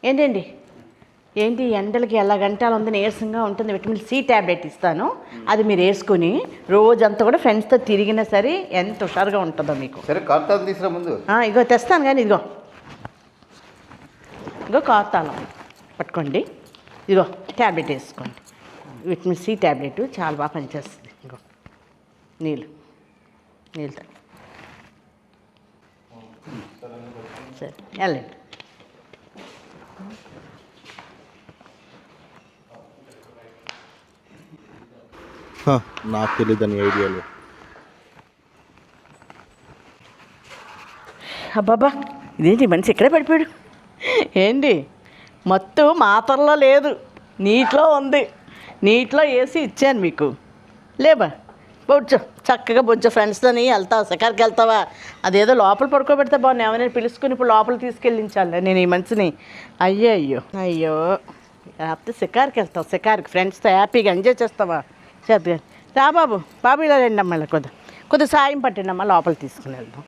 ఏంటండి ఏంటి ఎండలకి ఎలా గంటలు ఉంది, నీరసంగా ఉంటుంది. విటమిన్ సి ట్యాబ్లెట్ ఇస్తాను, అది మీరు వేసుకుని రోజంతా కూడా ఫ్రెండ్స్తో తిరిగినా సరే ఎంత హుషారుగా ఉంటుందో మీకు. సరే కార్తాలు తీసుకురా ముందు. ఇగో తెస్తాను కానీ ఇదిగో కార్తాలం పట్టుకోండి. ఇదిగో ట్యాబ్లెట్ వేసుకోండి, విటమిన్ సి ట్యాబ్లెట్ చాలా బాగా పనిచేస్తుంది. ఇగో నీళ్ళు సరే వెళ్ళండి. నాకు తెలియదని ఐడియాలు. అబ్బాబా ఇదేంటి మనిషి ఇక్కడే పడిపోయాడు ఏంటి? మొత్తం మాత్రలో లేదు, నీటిలో ఉంది. నీటిలో వేసి ఇచ్చాను మీకు. లేబా బొచ్చు చక్కగా బొచ్చు ఫ్రెండ్స్తోని వెళ్తావా, షికార్కి వెళ్తావా? అదేదో లోపల పడుకోబెడితే బాగుంది. ఏమైనా పిలుచుకుని ఇప్పుడు లోపల తీసుకెళ్ళించాలి నేను ఈ మనిషిని. అయ్యో లేకపోతే షికార్కి వెళ్తావు, షికార్కి ఫ్రెండ్స్తో హ్యాపీగా ఎంజాయ్ చేస్తావా? చేద్దాం రా బాబు ఇలా రండి అమ్మ, కొద్దిగా సాయం పట్టండి అమ్మ, లోపల తీసుకుని వెళ్దాం.